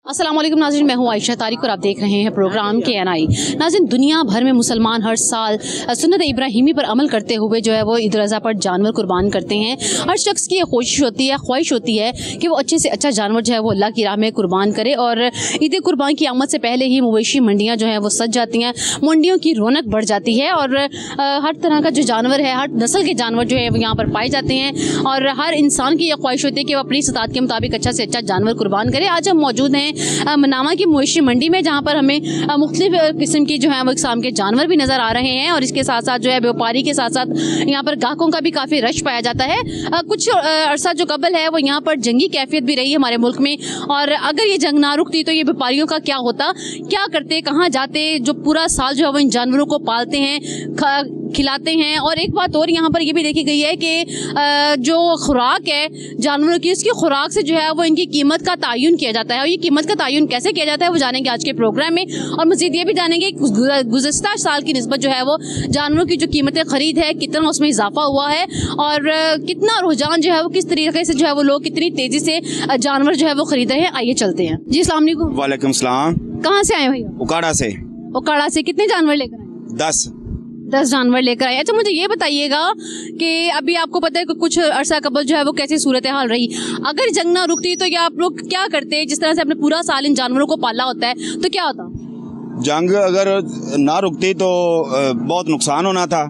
अस्सलाम वालेकुम नाज़रीन, मैं हूँ आयशा तारिक और आप देख रहे हैं प्रोग्राम KNI। नाज़रीन, दुनिया भर में मुसलमान हर साल सुन्नत इब्राहिमी पर अमल करते हुए जो है वो ईद उल अज़हा पर जानवर कुर्बान करते हैं। हर शख्स की ये ख्वाहिश होती है कि वो अच्छे से अच्छा जानवर जो है वो अल्लाह की राह में कुर्बान करे। और ईद कुर्बान की आमद से पहले ही मवेशी मंडियाँ जो हैं वो सज जाती हैं, मंडियों की रौनक बढ़ जाती है और हर तरह का जो जानवर है, हर नस्ल के जानवर जो है वो यहाँ पर पाए जाते हैं और हर इंसान की यह ख्वाहिश होती है कि वो अपनी इस्तात के मुताबिक अच्छा से अच्छा जानवर कुर्बान करे। आज हम मौजूद हैं मनामा की मवेशी मंडी में, जहाँ पर हमें मुख्तलिफ किस्म की जो है वो इकसाम के जानवर भी नज़र आ रहे हैं और इसके साथ साथ जो है व्यापारी के साथ साथ यहाँ पर ग्राहकों का भी काफ़ी रश पाया जाता है। कुछ अरसा जो कबल है वो यहाँ पर जंगी कैफियत भी रही हमारे मुल्क में, और अगर ये जंग ना रुकती तो ये व्यापारियों का क्या होता, क्या करते, कहाँ जाते, जो पूरा साल जो है वो इन जानवरों को पालते हैं, खिलाते हैं। और एक बात और यहाँ पर ये भी देखी गई है कि जो खुराक है जानवरों की, उसकी खुराक से जो है वो इनकी कीमत का तयन किया जाता है। और ये कीमत का तयन कैसे किया जाता है वो जानेंगे आज के प्रोग्राम में, और मज़ीद ये भी जानेंगे गुज़श्ता साल की निस्बत जो है वो जानवरों की जो कीमतें खरीद है कितना उसमें इजाफा हुआ है और कितना रुझान जो है वो किस तरीके से जो है वो लोग कितनी तेज़ी से जानवर जो है वो खरीद रहे हैं। आइए चलते हैं जी। अस्सलाम वालेकुम। वालेकुम सलाम। कहाँ से आए भैया? उकाड़ा से। उकाड़ा से। कितने जानवर लेकर आए? 10 जानवर लेकर आए। अच्छा, मुझे ये बताइएगा कि अभी आपको पता है कि कुछ अरसा कबल जो है वो कैसी सूरत हाल रही, अगर जंग ना रुकती तो या आप लोग क्या करते? जिस तरह से अपने पूरा साल इन जानवरों को पाला होता है तो क्या होता? जंग अगर ना रुकती तो बहुत नुकसान होना था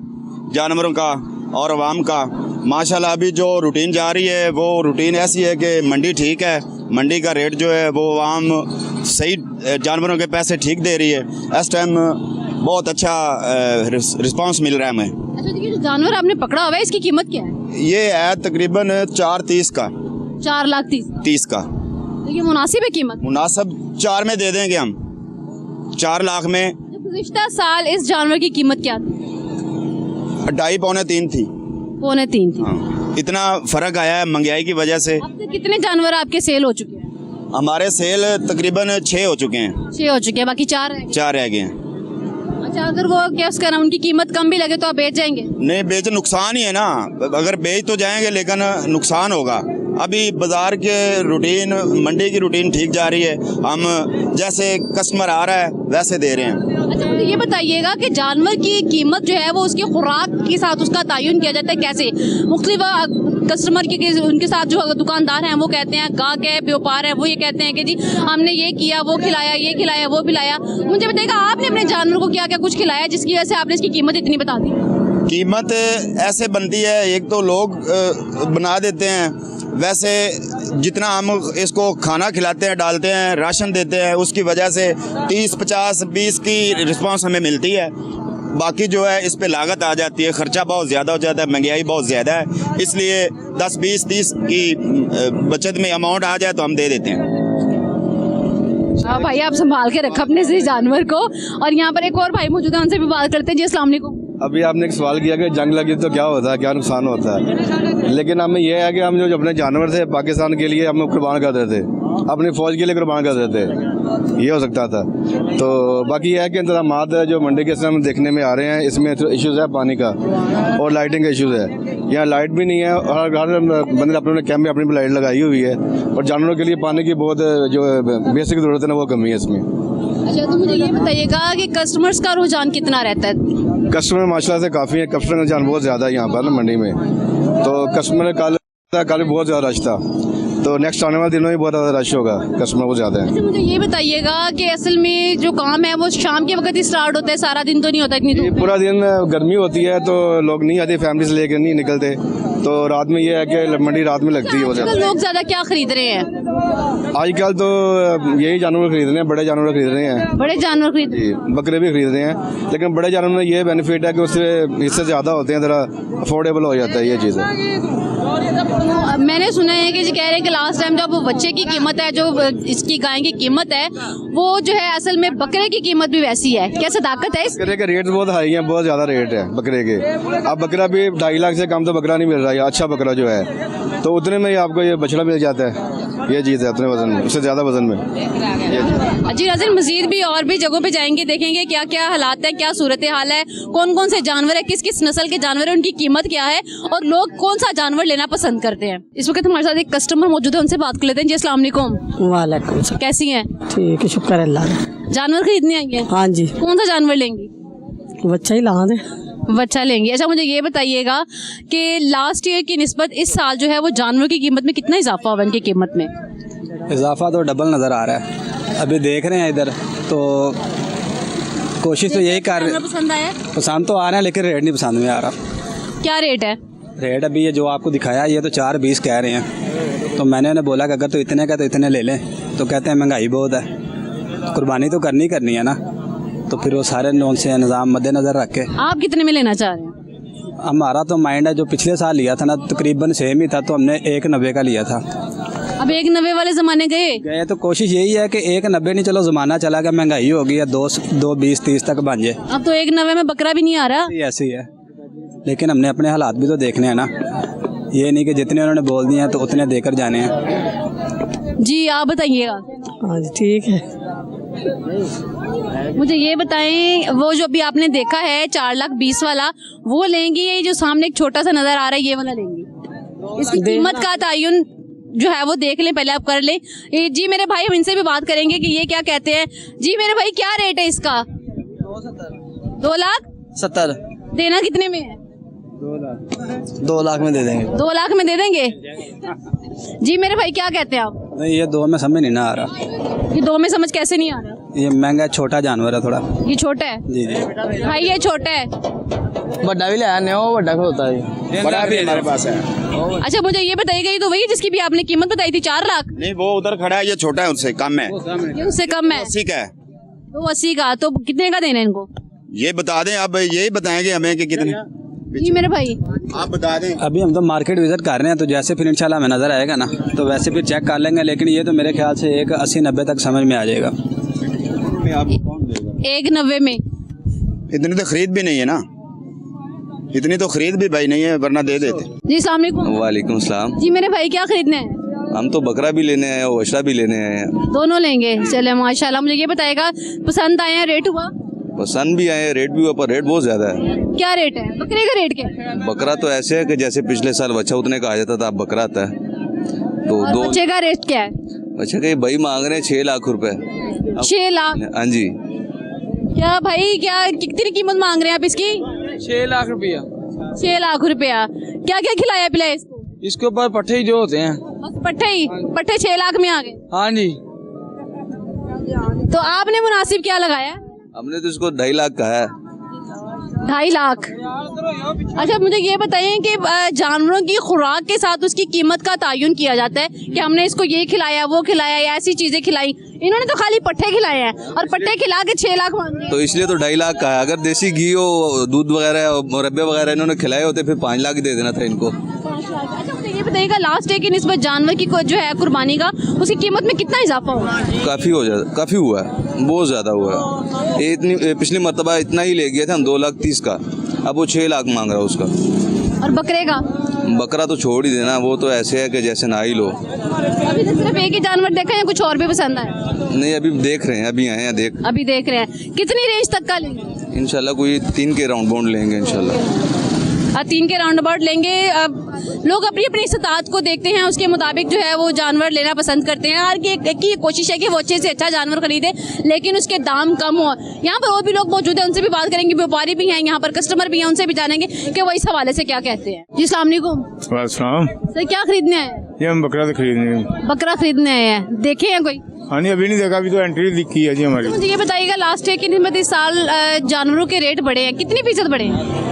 जानवरों का और आवाम का। माशाल्लाह अभी जो रूटीन जा रही है वो रूटीन ऐसी है कि मंडी ठीक है, मंडी का रेट जो है वो आवाम सही जानवरों के पैसे ठीक दे रही है। इस टाइम बहुत अच्छा रिस्पांस मिल रहा है हमें। अच्छा, देखिए जो जानवर आपने पकड़ा हुआ है इसकी कीमत क्या है? ये है तकरीबन 430 का। 4,30,000 का। तो ये मुनासिब है कीमत? मुनासिब 4 में दे देंगे हम, 4 लाख में। गुज़िश्ता साल इस जानवर की कीमत क्या थी? 2.5 पौने 3 थी। पौने 3 थी। हाँ, इतना फर्क आया है महंगाई की वजह से। अब तक कितने जानवर आपके सेल हो चुके हैं? हमारे सेल तकरीबन 6 हो चुके हैं। 6 हो चुके हैं, बाकी 4 रह गए हैं। अच्छा, अगर वो कैश करना उनकी कीमत कम भी लगे तो आप बेच जाएंगे? नहीं, बेच नुकसान ही है ना। अगर बेच तो जाएंगे लेकिन नुकसान होगा। अभी बाजार के रूटीन, मंडी की रूटीन ठीक जा रही है, हम जैसे कस्टमर आ रहा है वैसे दे रहे हैं। अच्छा, मुझे ये बताइएगा कि जानवर की कीमत जो है वो उसकी खुराक के साथ उसका तयन किया जाता है कैसे? मुख्तलिफ कस्टमर के उनके साथ जो दुकानदार हैं वो कहते हैं, गाहक है, व्यापार है, वो ये कहते हैं कि जी हमने ये किया, वो खिलाया, ये खिलाया, वो पिलाया। मुझे बताइएगा आपने अपने जानवर को क्या क्या कुछ खिलाया जिसकी वजह से आपने इसकी कीमत इतनी बता दी? कीमत ऐसे बनती है, एक तो लोग बना देते हैं, वैसे जितना हम इसको खाना खिलाते हैं, डालते हैं, राशन देते हैं, उसकी वजह से 30, 50, 20 की रिस्पांस हमें मिलती है। बाकी जो है इस पे लागत आ जाती है, खर्चा बहुत ज़्यादा हो जाता है, महंगाई बहुत ज़्यादा है, इसलिए 10, 20, 30 की बचत में अमाउंट आ जाए तो हम दे देते हैं। भाई आप संभाल के रखो अपने से जानवर को। और यहाँ पर एक और भाई मौजूद है, उनसे भी बात करते हैं। जी अस्सलाम वालेकुम। अभी आपने एक सवाल किया कि जंग लगी तो क्या होता है, क्या नुकसान होता है, लेकिन हमें यह है कि हम जो अपने जानवर थे पाकिस्तान के लिए हम कुर्बान कर देते, अपनी फ़ौज के लिए कुर्बान कर देते, ये हो सकता था। तो बाकी यह है कि इंतजामात जो मंडी के समय देखने में आ रहे हैं, इसमें तो इश्यूज़ है पानी का और लाइटिंग का इश्यूज़ है। यहाँ लाइट भी नहीं है और हर बंदे अपने कैंप में अपनी लाइट लगाई हुई है, और जानवरों के लिए पानी की बहुत जो बेसिक ज़रूरत है ना वो कमी है इसमें। अच्छा, तो मुझे ये बताइएगा कि कस्टमर्स का रुझान कितना रहता है? कस्टमर माशाल्लाह से काफ़ी है, कस्टमर का रुझान बहुत ज़्यादा है यहाँ पर ना मंडी में। तो कस्टमर कल बहुत ज़्यादा रश था, तो नेक्स्ट आने वाले दिनों में बहुत ज़्यादा रश होगा, कस्टमर बहुत ज़्यादा है। अच्छा, मुझे ये बताइएगा कि असल में जो काम है वो शाम के वक्त ही स्टार्ट होता है, सारा दिन तो नहीं होता इतनी धूप? पूरा दिन गर्मी होती है तो लोग नहीं आते, फैमिली से लेकर नहीं निकलते, तो रात में ये है कि मंडी रात में लगती है। आजकल लोग ज़्यादा क्या खरीद रहे हैं? आजकल तो यही जानवर खरीद रहे हैं, बड़े जानवर खरीद रहे हैं। बड़े जानवर खरीद? बकरे भी खरीद रहे हैं, लेकिन बड़े जानवर में ये बेनिफिट है कि उससे हिस्से ज़्यादा होते हैं, ज़रा अफोर्डेबल हो जाता है ये चीज़ है। मैंने सुना है कि जी कह रहे हैं कि लास्ट टाइम जब बच्चे की कीमत है, जो इसकी गाय की कीमत है, वो जो है असल में बकरे की कीमत भी वैसी है। क्या सदाकत है? बकरे के रेट बहुत हाई हैं, बहुत ज़्यादा रेट है बकरे के। अब बकरा भी 2.5 लाख से कम तो बकरा नहीं मिल रहा है, अच्छा बकरा जो है तो उतने में ही आपको ये बछड़ा मिल जाता है। ये चीज़ है अपने वजन में, उससे ज़्यादा वजन में। जी नाज़रीन, मजीद भी और भी जगहों पे जाएंगे, देखेंगे क्या क्या हालात है, क्या सूरत हाल है, कौन कौन से जानवर है, किस किस नस्ल के जानवर है, उनकी कीमत क्या है और लोग कौन सा जानवर लेना पसंद करते हैं। इस वक्त हमारे साथ एक कस्टमर मौजूद है, उनसे बात कर लेते हैं। जी अस्सलाम वालेकुम। वालेकुम सलाम। कैसी हैं? ठीक है, शुक्र है अल्लाह का। जानवर खरीदने आई हैं? हाँ जी, कौन सा जानवर लेंगी? बच्चा ही ला दे। बच्चा लेंगे। अच्छा, मुझे ये बताइएगा कि लास्ट ईयर की निस्बत इस साल जो है वो जानवर की कीमत में कितना इजाफा हुआ इनकी कीमत में? इजाफा तो डबल नज़र आ रहा है। अभी देख रहे हैं इधर तो कोशिश तो यही कर रहे हैं। पसंद आया? पसंद तो आ रहे हैं लेकिन रेट नहीं पसंद में आ रहा। क्या रेट है? रेट अभी ये जो आपको दिखाया ये तो 4.20 कह रहे हैं। तो मैंने उन्हें बोला कि अगर तो इतने का तो इतने ले लें, तो कहते हैं महंगाई बहुत है, कुर्बानी तो करनी है ना। तो फिर वो सारे लोन से निज़ाम मद्देनज़र रख के। आप कितने में लेना चाह रहे हैं? हमारा तो माइंड है, जो पिछले साल लिया था ना तकरीबन सेम ही था, तो हमने 1.90 का लिया था। अब 1.90 वाले ज़माने गए? तो कोशिश यही है कि 1.90 नहीं, चलो ज़माना चला गया, महंगाई होगी या 2.20-30 तक बन जाए। अब तो 1.90 में बकरा भी नहीं आ रहा। ऐसे ही है, लेकिन हमने अपने हालात भी तो देखने हैं ना। ये नहीं कि जितने उन्होंने बोल दिए हैं तो उतने देकर जाने हैं। जी आप बताइएगा। हाँ जी, ठीक है। मुझे ये बताएं, वो जो अभी आपने देखा है 4,20,000 वाला, वो लेंगी? ये जो सामने एक छोटा सा नजर आ रहा है ये वाला लेंगी? इसकी कीमत का तयन जो है वो देख लें, पहले आप कर लें। जी मेरे भाई, हम इनसे भी बात करेंगे कि ये क्या कहते हैं। जी मेरे भाई, क्या रेट है इसका? 2,70,000। देना कितने में है? 2 लाख में दे देंगे। 2 लाख में दे देंगे? जी मेरे भाई, क्या कहते हैं आप? नहीं, ये 2 में समझ नहीं ना आ रहा। ये 2 में समझ कैसे नहीं आ रहा? ये महंगा छोटा जानवर है थोड़ा। ये छोटा है? जी जी भाई ये छोटा है। बड़ा भी लाया नहीं, वो बड़ा होता है, बड़ा भी हमारे पास है। अच्छा मुझे ये बताइएगा, ये तो वही जिसकी भी आपने कीमत बताई थी 4 लाख? नहीं, वो उधर खड़ा है, ये छोटा है, उससे कम है। ये उससे कम है? 80 का है। तो 80 का, तो कितने का देना है इनको? ये बता दें, अब यही बताएंगे हमें कि कितने। जी मेरे भाई, आप बता दें। अभी हम तो मार्केट विजिट कर रहे हैं, तो जैसे फिर इंशाल्लाह हमें नज़र आएगा ना तो वैसे फिर चेक कर लेंगे। लेकिन ये तो मेरे ख्याल से एक 80-90 तक समझ में आ जाएगा। 1.90 में? इतनी तो खरीद भी नहीं है ना, इतनी तो खरीद भी भाई नहीं है, वरना दे देते। जी अस्सलाम वालेकुम। वालेकुम सलाम। जी मेरे भाई, क्या खरीदने हैं? हम तो बकरा भी लेने हैं और वशरा भी लेने हैं। दोनों लेंगे? चले माशाल्लाह। मुझे ये बताएगा, पसंद आए हैं, रेट हुआ? पसंद भी आए, रेट भी हुआ, पर रेट बहुत ज्यादा है। क्या रेट है बकरे का? रेट क्या है? बकरा तो ऐसे है कि जैसे पिछले साल बच्चा उतने का आ जाता था, अब बकरा आता है तो और 2। बच्चे का रेट क्या है? अच्छा कि भाई मांग रहे हैं 6 लाख रुपए। 6 लाख? हाँ जी। क्या भाई, क्या कितनी कीमत मांग रहे हैं आप इसकी? 6 लाख रुपया। 6 लाख रुपया। क्या क्या खिलाया पिलाया इसको? इसके ऊपर पट्टे ही जो होते हैं। बस पट्टे ही? पट्टे 6 लाख में आ गए? हाँ जी। तो आपने मुनासिब क्या लगाया? हमने तो इसको 2.5 लाख कहा है। 2.5 लाख? अच्छा मुझे ये बताइए कि जानवरों की खुराक के साथ उसकी कीमत का तयन किया जाता है कि हमने इसको ये खिलाया, वो खिलाया, या ऐसी चीजें खिलाई? इन्होंने तो खाली पट्टे खिलाए हैं और पट्टे खिला के 6 लाख मांग रहे हैं। तो इसलिए तो 2.5 लाख का है। अगर देसी घी हो, दूध वगैरह, मुरब्बे वगैरह इन्होंने खिलाए होते फिर 5 लाख दे देना था इनको। अच्छा मुझे ये बताइएगा, लास्ट डे की निस्बत जानवर की जो है कुर्बानी का, उसकी कीमत में कितना इजाफा हुआ? काफ़ी हुआ है, बहुत ज़्यादा हुआ है। ये इतनी पिछली मरतबा इतना ही ले गया था हम, 2,30,000 का, अब वो 6 लाख मांग रहा है उसका। और बकरे का? बकरा तो छोड़ ही देना, वो तो ऐसे है कि जैसे ना ही लो। अभी तो सिर्फ एक ही जानवर देखा या कुछ और भी पसंद आया? नहीं, अभी देख रहे हैं, अभी आए हैं अभी देख रहे हैं। कितनी रेंज तक का लेंगे? इंशाल्लाह कोई 3 के राउंड बाउंड लेंगे इंशाल्लाह। 3 के राउंड अबाउट लेंगे। अब लोग अपनी अपनी इस्तात को देखते हैं, उसके मुताबिक जो है वो जानवर लेना पसंद करते हैं। हर की कोशिश है कि वो अच्छे से अच्छा जानवर खरीदे, लेकिन उसके दाम कम हो। यहाँ पर और भी लोग मौजूद हैं, उनसे भी बात करेंगे। व्यापारी भी हैं यहाँ पर, कस्टमर भी हैं, उनसे भी जानेंगे कि वो इस हवाले से क्या कहते हैं। जी अस्सलाम वालेकुम। वालेकुम। सर क्या खरीदने आए? ये हम बकरा तो खरीदने। बकरा खरीदने आए हैं? देखे हैं कोई? हाँ नहीं, अभी नहीं देखा, अभी तो एंट्री लिखी है जी हमारी। मुझे ये बताइएगा, लास्ट ईयर की निस्बत इस साल जानवरों के रेट बढ़े हैं, कितनी फीसद बढ़े हैं?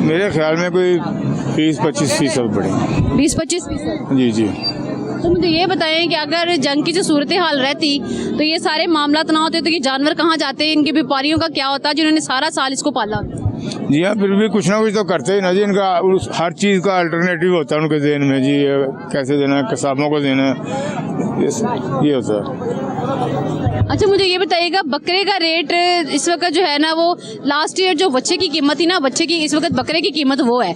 मेरे ख्याल में कोई 20-25% बढ़े। 20-25%? जी जी। तो मुझे ये बताएं कि अगर जंग की जो सूरत हाल रहती तो ये सारे मामला ना होते, तो ये जानवर कहाँ जाते? इनके व्यापारियों का क्या होता जिन्होंने सारा साल इसको पाला? जी हाँ, फिर भी कुछ ना कुछ तो करते ही ना जी। इनका हर चीज़ का अल्टरनेटिव होता है उनके ज़हन में जी, कैसे देना है, कसाबों को देना है, ये होता है। अच्छा मुझे ये बताइएगा, बकरे का रेट इस वक्त जो है ना, वो लास्ट ईयर जो बच्चे की कीमत थी ना, बच्चे की इस वक्त बकरे की कीमत वो है।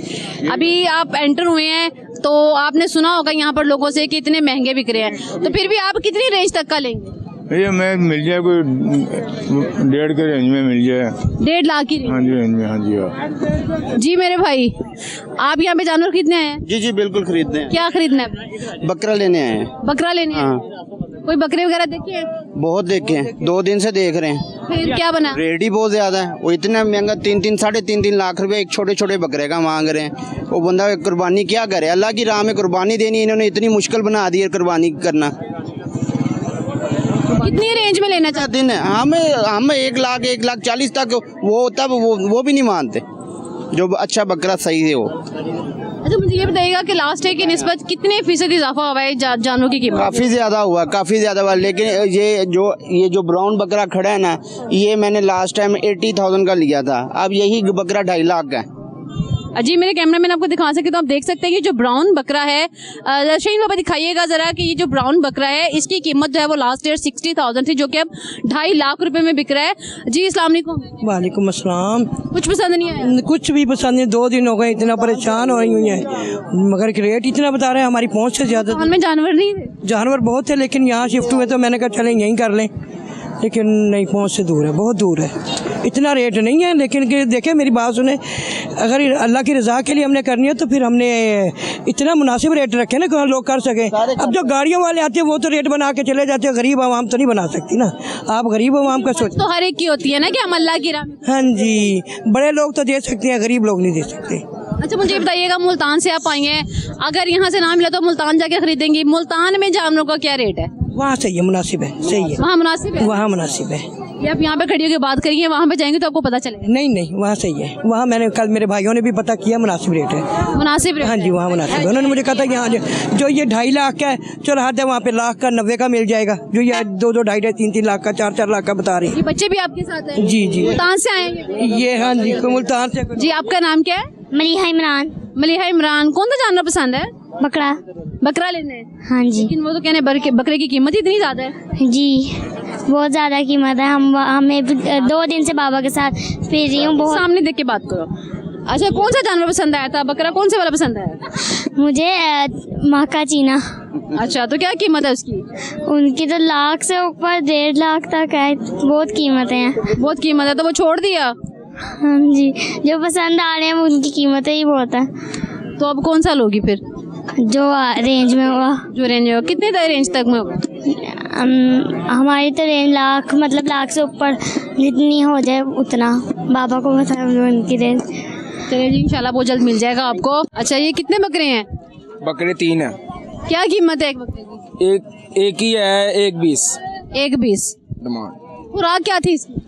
अभी आप एंटर हुए हैं तो आपने सुना होगा यहाँ पर लोगों से कि इतने महंगे बिक रहे हैं, तो फिर भी आप कितनी रेंज तक का लेंगे? ये मैं मिल जाए कोई 1.5 के रेंज में मिल जाए। 1.5 लाख की हाँ जी रेंज में। हाँ जी हाँ जी मेरे भाई, आप यहाँ पे जानवर खरीदने आए हैं? जी जी बिल्कुल खरीदते हैं। क्या खरीदना है? बकरा लेने आए हैं। बकरा लेने आए हैं? कोई बकरे वगैरह देखे हैं? बहुत देखे हैं, 2 दिन से देख रहे हैं। फिर क्या बना? रेट ही बहुत ज्यादा है, वो इतना महंगा 3-3 साढ़े 3 लाख रुपए एक छोटे छोटे बकरे का मांग रहे हैं। वो बंदा कुर्बानी क्या करे, अल्लाह की राह में कुर्बानी देनी इन्होंने इतनी मुश्किल बना दी है कुर्बानी करना। कितनी रेंज में लेना चाहते दिन हम 1,40,000 तक वो तब वो भी नहीं मानते, जो अच्छा बकरा सही है वो। अच्छा मुझे ये बताइएगा कि लास्ट ईयर की निस्बत कितने फीसद इजाफा हुआ है जानवरों की कीमत? काफ़ी ज़्यादा हुआ, लेकिन ये जो ब्राउन बकरा खड़ा है ना, ये मैंने लास्ट टाइम 80,000 का लिया था, अब यही बकरा 2.5 लाख का है। जी मेरे कैमरा मैन आपको दिखा सकते तो आप देख सकते हैं कि जो ब्राउन बकरा है, शहीन बाबा दिखाइएगा जरा कि ये जो ब्राउन बकरा है इसकी कीमत जो है वो लास्ट ईयर 60,000 थी, जो कि अब 2.5 लाख रुपए में बिक रहा है। जी अस्सलाम वालेकुम। वालेकुम अस्सलाम। कुछ पसंद नहीं आया? कुछ भी पसंद नहीं, 2 दिन हो गए, इतना परेशान हो रही हुई है, मगर रेट इतना बता रहे हैं हमारी पहुँच से ज़्यादा। दुकान में जानवर नहीं थे? जानवर बहुत थे, लेकिन यहाँ शिफ्ट हुए तो मैंने कहा चलें यहीं कर लें, लेकिन नहीं, पहुँच से दूर है, बहुत दूर है, इतना रेट नहीं है। लेकिन देखें मेरी बात सुने, अगर अल्लाह की रज़ा के लिए हमने करनी है तो फिर हमने इतना मुनासिब रेट रखे ना कि लोग कर सकें। अब जो गाड़ियों वाले आते हैं वो तो रेट बना के चले जाते हैं, गरीब आवाम तो नहीं बना सकती ना। आप गरीब आवाम का सोच तो हर एक की होती है ना कि हम अल्लाह की राह में। हाँ जी, बड़े लोग तो दे सकते हैं, गरीब लोग नहीं दे सकते। अच्छा मुझे बताइएगा, मुल्तान से आप आई हैं, अगर यहाँ से ना मिला तो मुल्तान जाके खरीदेंगी, मुल्तान में जानवरों का क्या रेट है? वहाँ सही है, मुनासिब है, सही है, वहाँ मुनासिब है? वहाँ मुनासिब है। ये आप यहाँ पे खड़ी होकर बात करिए, वहाँ पे जाएंगे तो आपको पता चलेगा। नहीं वहाँ सही है, वहाँ मैंने कल मेरे भाइयों ने भी पता किया, मुनासिब रेट है, मुनासिब रेट? हाँ जी वहाँ मुनासिब है। उन्होंने मुझे कहा था यहाँ जो ये 2.5 लाख का है, चलो हद है, वहाँ पे लाख का 90 का मिल जाएगा, जो ये 2-2, 2.5, 3-3 लाख का, 4-4 लाख का बता रही है। ये बच्चे भी आपके साथ हैं? जी जी, मुल्तान से आएंगे? ये हाँ जी मुल्तान से। जी आपका नाम क्या है? मलिहा इमरान। मलिहा इमरान। कौन सा जानवर पसंद है? बकरा। बकरा लेने हैं? हाँ जी। लेकिन वो तो कहने बकरे की कीमत ही इतनी ज्यादा है। जी बहुत ज़्यादा कीमत है। हमें 2 दिन से बाबा के साथ फिर रही हूँ। बहुत सामने देख के बात करो। अच्छा कौन सा जानवर पसंद आया था? बकरा कौन से वाला पसंद आया? मुझे माका चीना। अच्छा तो क्या कीमत है उसकी? उनकी तो लाख से ऊपर 1.5 लाख तक है, बहुत कीमतें हैं। बहुत कीमत है, तो वो छोड़ दिया? हाँ जी, जो पसंद आ रहे हैं उनकी कीमतें ही बहुत है। तो अब कौन सा लोगी फिर? जो रेंज में होगा। जो रेंज में होगा। कितने तक रेंज तक में होगा? हमारी तो रेंज लाख, मतलब लाख से ऊपर जितनी हो जाए उतना, बाबा को बता उनकी रेंज। चलिए जी इंशाल्लाह बहुत जल्द मिल जाएगा आपको। अच्छा ये कितने बकरे हैं? बकरे 3 है। क्या कीमत है एक बकरे की? एक ही है, 1.20 1.20 डिमांड। खुराक क्या थी इसकी?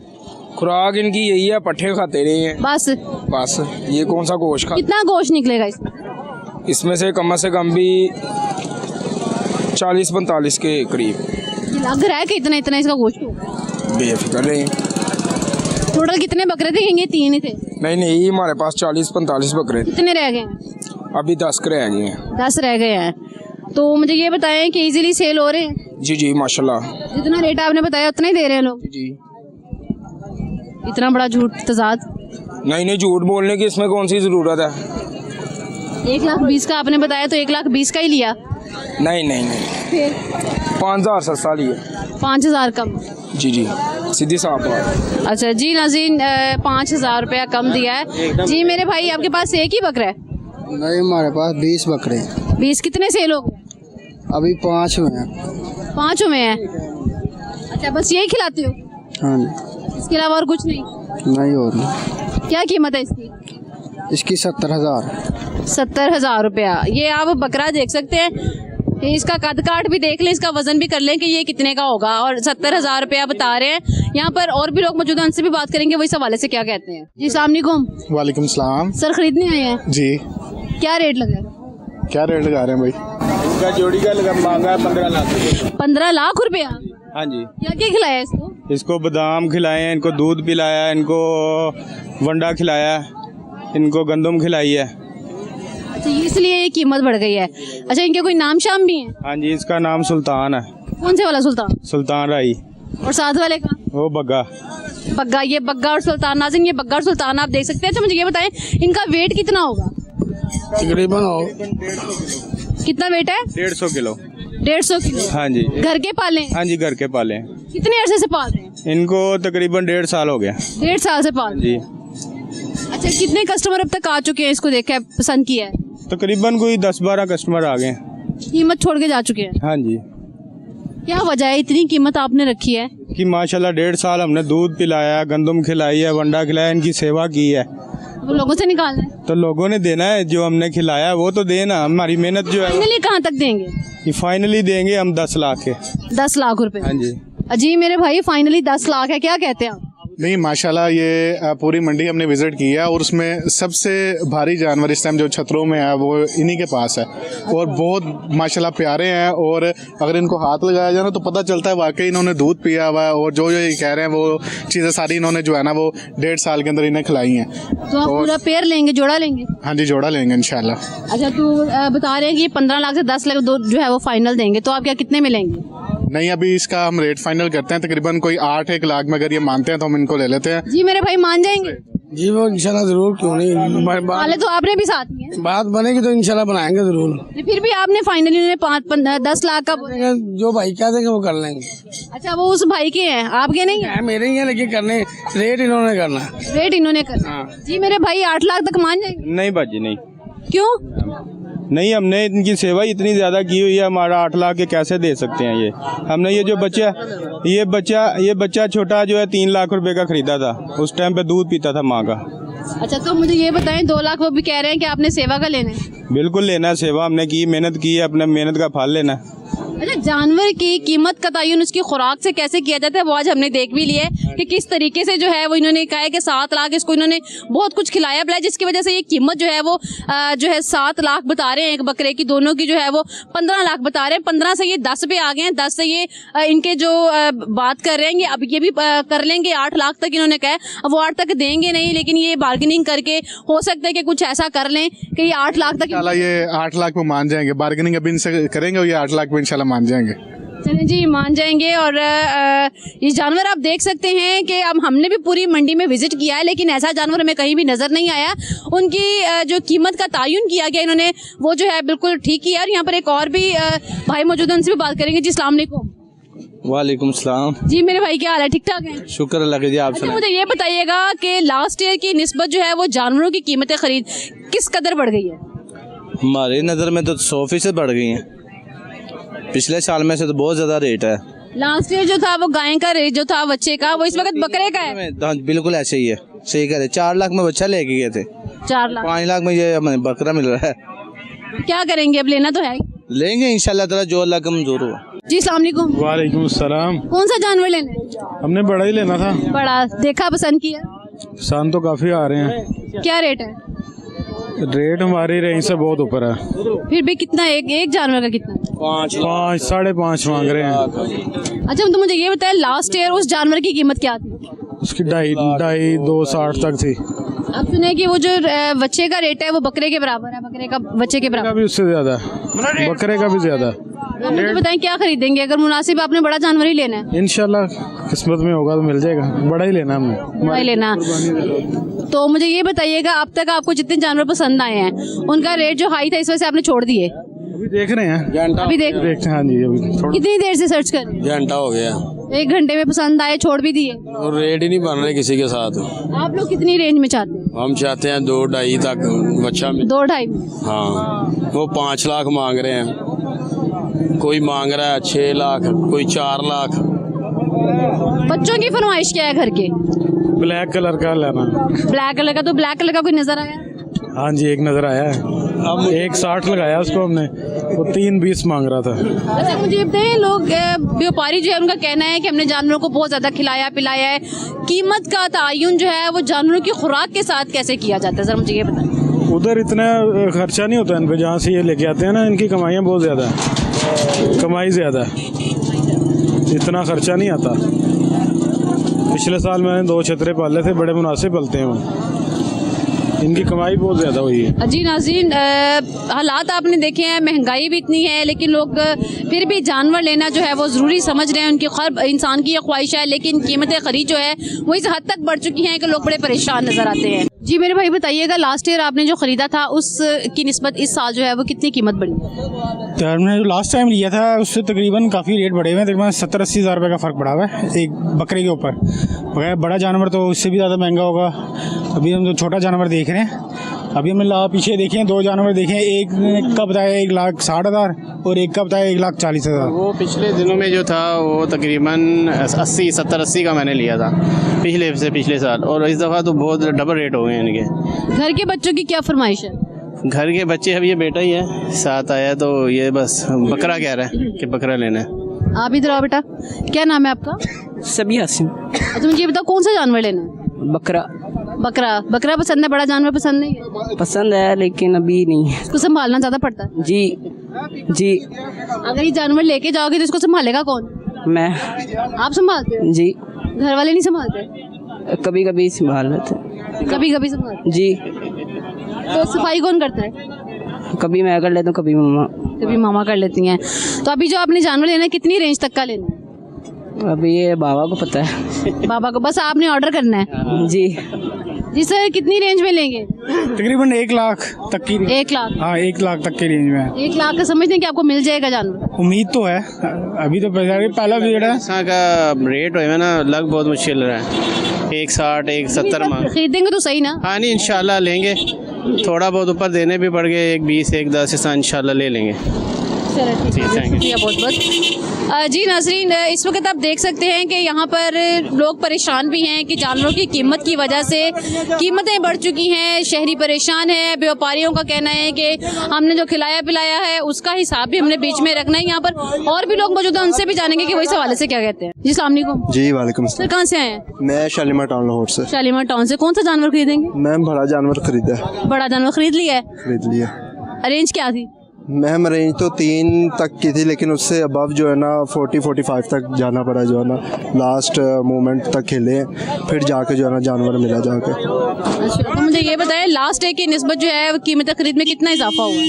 खुराक इनकी यही है, पट्ठे खाते रहे हैं बस। ये कौन सा गोश्त खा, कितना गोश्त निकलेगा इसमें? इसमें से कम भी 40-45 के करीब। लग रहा है कि इतना इसका गोश्त होगा। बेफिक्र रहे। टोटल कितने बकरे थे? ये 3 ही थे? नहीं हमारे पास 40-45 बकरे। कितने रह गए हैं? अभी 10 रह गए हैं। 10 रह गए हैं। तो मुझे ये बताएं कि इजीली सेल हो रहे हैं? जी माशाल्लाह। जितना रेट आपने बताया उतना ही दे रहे हैं लोग? जी। इतना बड़ा झूठ तजाद? नहीं झूठ बोलने की इसमें कौन सी जरूरत है। 1,20,000 का आपने बताया तो 1,20,000 का ही लिया? नहीं फिर 5,000 सस्ता लिया। 5,000 कम? जी सीधी साफ बात। अच्छा जी नाज़रीन, 5,000 रुपया कम दिया है। जी मेरे भाई आपके पास एक ही बकरा है? नहीं हमारे पास 20 बकरे हैं। 20 कितने सेल हो गए? अभी 5 में हैं। 5 में है? अच्छा बस यही खिलाते हो? हाँ जी। इसके अलावा और कुछ नहीं? नहीं और नहीं। क्या कीमत है इसकी? इसकी 70,000। 70,000 रुपया। ये आप बकरा देख सकते हैं, कि इसका कद काट भी देख लें, इसका वजन भी कर लें कि ये कितने का होगा, और 70,000 रुपया बता रहे हैं। यहाँ पर और भी लोग मौजूद हैं, उनसे भी बात करेंगे वही हवाले से क्या कहते हैं। जी अस्सलाम वालेकुम। वालेकुम सलाम। सर खरीदने आए हैं? जी। क्या रेट लगा? क्या रेट लगा रहे हैं भाई? इसका जोड़ी का लगा मांगा है 15 लाख। 15 लाख रुपया? हाँ जी। क्या क्या खिलाया इसको? इसको बादाम खिलाए हैं, इनको दूध पिलाया, इनको वंडा खिलाया, इनको गंदम खिलाई है। अच्छा इसलिए ये कीमत बढ़ गई है। अच्छा इनके कोई नाम शाम भी हैं? हाँ जी, इसका नाम सुल्तान है। कौन से वाला सुल्तान? सुल्तान राई। और साथ वाले का? वो बग्गा। बग्गा, ये बग्गा और सुल्तान। नाज़रीन, ये बग्गा और सुल्तान आप देख सकते हैं। अच्छा मुझे ये बताएं, इनका वेट कितना होगा? तकरीबन कितना वेट है? 150 किलो। 150 किलो। हाँ जी। घर के पाले हैं? हाँ जी, घर के पाले हैं। कितने अरसे से पाल रहे हैं? इनको तकरीबन 1.5 साल हो गया। 1.5 साल से पाल रहे हैं। जी। अच्छा, कितने कस्टमर अब तक आ चुके हैं इसको देखा पसंद किया है? तकरीबन कोई 10-12 कस्टमर आ गए। कीमत छोड़ के जा चुके हैं? हाँ जी। क्या वजह है इतनी कीमत आपने रखी है? कि माशाल्लाह 1.5 साल हमने दूध पिलाया, गंदम खिलाई है, वंडा खिलाया, इनकी सेवा की है। वो लोगों से निकालना है तो लोगों ने देना है, जो हमने खिलाया वो तो देना। हमारी मेहनत जो है फाइनली कहाँ तक देंगे? ये फाइनली देंगे हम 10 लाख के। 10 लाख रुपए? हाँ जी। जी मेरे भाई, फाइनली 10 लाख है, क्या कहते हैं आप? नहीं माशाल्लाह, ये पूरी मंडी हमने विजिट की है और उसमें सबसे भारी जानवर इस टाइम जो छतरों में है वो इन्हीं के पास है और बहुत माशाल्लाह प्यारे हैं। और अगर इनको हाथ लगाया जाए ना तो पता चलता है वाकई इन्होंने दूध पिया हुआ है। और जो ये कह रहे हैं वो चीज़ें सारी इन्होंने जो है ना वो 1.5 साल के अंदर इन्हें खिलाई हैं। तो आप पूरा पेयर लेंगे, जोड़ा लेंगे? हाँ जी, जोड़ा लेंगे इंशाल्लाह। अच्छा, तो बता रहे हैं कि ये 15 लाख से 10 लाख जो है वो फाइनल देंगे, तो आप क्या कितने में लेंगे? नहीं, अभी इसका हम रेट फाइनल करते हैं तकरीबन कोई 8-1 लाख में। अगर ये मानते हैं तो हम इनको ले लेते हैं। जी मेरे भाई, मान जाएंगे? जी वो इंशाल्लाह जरूर, क्यों नहीं। पहले तो आपने भी साथ में है। बात बनेगी तो इंशाल्लाह बनाएंगे जरूर। फिर भी आपने फाइनली 10 लाख का जो भाई क्या देंगे वो कर लेंगे। अच्छा, वो उस भाई के हैं, आपके नहीं है? मेरे ही है, लेकिन करने रेट इन्होंने करना। रेट इन्होंने करना। जी मेरे भाई, 8 लाख तक मान जाएंगे? नहीं बाजी, नहीं। क्यों नहीं, हमने इनकी सेवा इतनी ज़्यादा की हुई है, हमारा 8 लाख के कैसे दे सकते हैं ये। हमने ये जो बच्चा छोटा जो है 3 लाख रुपए का खरीदा था, उस टाइम पे दूध पीता था माँ का। अच्छा, तो मुझे ये बताएं, 2 लाख वो भी कह रहे हैं कि आपने सेवा का लेना है? बिल्कुल लेना है, सेवा हमने की, मेहनत की है, अपने मेहनत का फल लेना है। अच्छा, जानवर की कीमत का तयन उसकी खुराक से कैसे किया जाता है वो आज हमने देख भी लिया है कि किस तरीके से जो है वो इन्होंने कहा है कि 7 लाख इसको इन्होंने बहुत कुछ खिलाया पिलाया, जिसकी वजह से ये कीमत जो है वो 7 लाख बता रहे हैं एक बकरे की। दोनों की जो है वो 15 लाख बता रहे हैं। 15 से ये 10 पे आ गए हैं। 10 से ये इनके जो बात कर रहे हैं अब ये भी कर लेंगे। 8 लाख तक इन्होंने कहा है, अब वो 8 तक देंगे नहीं, लेकिन ये बार्गेनिंग करके हो सकता है कि कुछ ऐसा कर लें कि ये 8 लाख तक। ये 8 लाख में मान जाएंगे, बार्गेनिंग अभी इनसे करेंगे और ये 8 लाख में इंशाल्लाह मान जाएंगे। चलें जी, मान जाएंगे। और ये जानवर आप देख सकते हैं कि अब हमने भी पूरी मंडी में विजिट किया है, लेकिन ऐसा जानवर हमें कहीं भी नज़र नहीं आया। उनकी जो कीमत का तयन किया गया इन्होंने, वो जो है बिल्कुल ठीक किया। और यहाँ पर एक और भी भाई मौजूद है, उनसे भी बात करेंगे। जी अस्सलाम वालेकुम। वालेकुम सलाम। जी मेरे भाई, क्या हाल है? ठीक ठाक है? शुक्र अल्लाह के। जी आप अच्छा, मुझे ये बताइएगा कि लास्ट ईयर की निस्बत जो है वो जानवरों की कीमतें खरीद किस कदर बढ़ गई है? हमारी नज़र में तो 100% बढ़ गई हैं। पिछले साल में से तो बहुत ज़्यादा रेट है। लास्ट ईयर जो था वो गाय का रेट जो था बच्चे का, वो इस वक्त बकरे का है। बिल्कुल ऐसे ही है, सही कह रहे। 4 लाख में बच्चा लेके गए थे, 4 लाख 5 लाख में ये हमें बकरा मिल रहा है। क्या करेंगे, अब लेना तो है, लेंगे इंशाल्लाह ताला, जो अल्लाह का मंजूर हुआ। जी अस्सलाम वालेकुम। वालेकुम सलाम। कौन सा जानवर लेना है? हमने बड़ा ही लेना था। बड़ा देखा, पसंद किया? सान तो काफ़ी आ रहे हैं। क्या रेट है? रेट हमारी रेंज से बहुत ऊपर है। फिर भी कितना, एक जानवर का कितना? 5 साढ़े 5 मांग रहे हैं। अच्छा, तो मुझे ये बताया, लास्ट ईयर उस जानवर की कीमत क्या थी? उसकी 2.5-2.60 तक थी। अब सुने कि वो जो बच्चे का रेट है वो बकरे के बराबर है, बकरे का बच्चे के बराबर भी, उससे ज़्यादा है, बकरे का भी ज़्यादा। अब मुझे बताएं क्या खरीदेंगे? अगर मुनासिब आपने बड़ा जानवर ही लेना है? इंशाल्लाह किस्मत में होगा तो मिल जाएगा, बड़ा ही लेना हमने। बड़ा ही लेना। तो मुझे ये बताइएगा, अब तक आपको जितने जानवर पसंद आए हैं उनका रेट जो हाई था इस वजह से आपने छोड़ दिए? अभी देख रहे हैं, अभी देखते हैं। हाँ जी, अभी कितनी देर से सर्च कर रहे हैं? घंटा हो गया। 1 घंटे में पसंद आए, छोड़ भी दिए? और रेट ही नहीं बन रहे किसी के साथ। आप लोग कितनी रेंज में चाहते हैं? हम चाहते हैं 2-2.5 तक बच्चा में। 2-2.5 में? हाँ, वो 5 लाख मांग रहे हैं, कोई मांग रहा है 6 लाख, कोई 4 लाख। बच्चों की फरमाइश क्या है घर के? ब्लैक कलर का लेना। ब्लैक कलर का? तो ब्लैक कलर का कोई नजर आया? हाँ जी, एक नजर आया है। अब 1.60 लगाया उसको हमने, वो 3.20 मांग रहा था। अच्छा, मुझे बताइए, लोग व्यापारी जो है उनका कहना है कि हमने जानवरों को बहुत ज्यादा खिलाया पिलाया है, कीमत का तयन जो है वो जानवरों की खुराक के साथ कैसे किया जाता है? सर मुझे ये बताएं। उधर इतना खर्चा नहीं होता इन पे, जहाँ से ये लेके आते हैं ना, इनकी कमाइयाँ बहुत ज़्यादा है, कमाई ज़्यादा है, इतना खर्चा नहीं आता। पिछले साल मैंने 2 छतरे पाले थे, बड़े मुनासिब पलते हैं वो। इनकी कमाई बहुत ज़्यादा हुई है। जी नाज़रीन, हालात आपने देखे हैं, महंगाई भी इतनी है लेकिन लोग फिर भी जानवर लेना जो है वो ज़रूरी समझ रहे हैं। उनकी हर इंसान की ये ख्वाहिश है, लेकिन कीमतें खरीद जो है वो इस हद तक बढ़ चुकी हैं कि लोग बड़े परेशान नज़र आते हैं। जी मेरे भाई बताइएगा, लास्ट ईयर आपने जो ख़रीदा था उसकी निस्बत इस साल जो है वो कितनी कीमत बढ़ी? तो हमने जो लास्ट टाइम लिया था उससे तकरीबन काफ़ी रेट बढ़े हुए हैं। तकरीबन 70-80 हज़ार रुपये का फ़र्क पड़ा हुआ है एक बकरे के ऊपर। बगैर बड़ा जानवर तो उससे भी ज़्यादा महंगा होगा। अभी हम तो छोटा जानवर देख रहे हैं। अभी हमने पीछे देखे हैं 2 जानवर देखे हैं, एक का बताया 1,60,000 और एक का बताया 1,40,000। वो पिछले दिनों में जो था वो तकरीबन 70-80 का मैंने लिया था पिछले साल, और इस दफ़ा तो बहुत डबल रेट हो गए हैं इनके। घर के बच्चों की क्या फरमाइश है? घर के बच्चे, अब ये बेटा ही है साथ आया तो ये बस बकरा कह रहा है कि बकरा लेना है। आप इधर आओ बेटा, क्या नाम है आपका? सभी हसीन। अच्छा मुझे ये बताओ कौन सा जानवर लेना है? बकरा। बकरा पसंद है, बड़ा जानवर पसंद नहीं है? पसंद है लेकिन अभी नहीं। इसको संभालना ज़्यादा पड़ता है? जी। अगर ये जानवर लेके जाओगे तो इसको संभालेगा कौन? मैं। आप संभालते हो? जी। घर वाले नहीं संभालते? कभी कभी संभाल लेते। कभी कभी संभालते? जी। तो सफाई कौन करता है? कभी मैं कर लेता हूँ, कभी मम्मा। कभी मामा कर लेती हैं। तो अभी जो आपने जानवर लेना है कितनी रेंज तक का लेना है? अभी ये बाबा को पता है। बाबा को, बस आपने ऑर्डर करना है? जी। जी सर, कितनी रेंज में लेंगे? तकरीबन 1 लाख तक की। 1 लाख? हाँ 1 लाख तक की रेंज में। 1 लाख का समझते हैं कि आपको मिल जाएगा जानवर? उम्मीद तो है, अभी तो पहला भीड़ है। यहाँ का रेट है ना लग बहुत मुश्किल रहा है, 1,60 1,70 मांग। खरीदेंगे तो सही ना? हाँ नहीं इंशाल्लाह लेंगे, थोड़ा बहुत ऊपर देने भी पड़ गए, 1,20 1,10 ऐसा इंशाल्लाह ले लेंगे। शुक्रिया बहुत बहुत। जी नाज़रीन, इस वक्त आप देख सकते हैं कि यहाँ पर लोग परेशान भी हैं कि जानवरों की कीमत की वजह से कीमतें बढ़ चुकी हैं। शहरी परेशान है। व्यापारियों का कहना है कि हमने जो खिलाया पिलाया है उसका हिसाब भी हमने बीच में रखना है। यहाँ पर और भी लोग मौजूद हैं, उनसे भी जानेंगे कि वही सवाल से क्या कहते हैं। जी अस्सलाम वालेकुम। जी वालेकुम सर कहाँ से आए हैं? मैं शालीमार टाउन लाहौर से। शालीमार टाउन से। कौन सा जानवर खरीदेंगे? मैम बड़ा जानवर खरीदा है। बड़ा जानवर खरीद लिया है? खरीद लिया। अरेंज क्या थी? मैम रेंज तो 3 तक की थी, लेकिन उससे अबव जो है ना 40-45 तक जाना पड़ा, जो है ना लास्ट मोमेंट तक खेले, फिर जाके जो है ना जानवर मिला जाके। अच्छा तो मुझे ये बताएं, लास्ट डे की निस्बत जो है कीमत खरीद में कितना इजाफा हुआ है?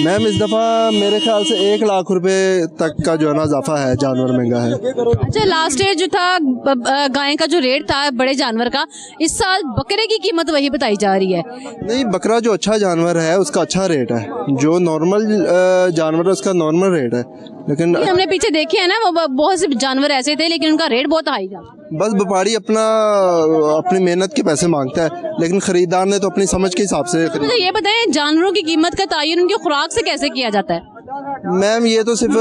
मैम इस दफ़ा मेरे ख्याल से 1 लाख रुपए तक का जो है ना इजाफा है, जानवर महंगा है। अच्छा लास्ट ईयर जो था गाय का जो रेट था बड़े जानवर का, इस साल बकरे की कीमत वही बताई जा रही है? नहीं, बकरा जो अच्छा जानवर है उसका अच्छा रेट है, जो नॉर्मल जानवर है उसका नॉर्मल रेट है। लेकिन हमने पीछे देखे हैं ना, वो बहुत से जानवर ऐसे थे लेकिन उनका रेट बहुत हाई था। बस व्यापारी अपनी मेहनत के पैसे मांगता है, लेकिन खरीदार ने तो अपनी समझ के हिसाब से। मुझे ये बताएं, जानवरों की कीमत का तयन उनकी खुराक से कैसे किया जाता है? मैम ये तो सिर्फ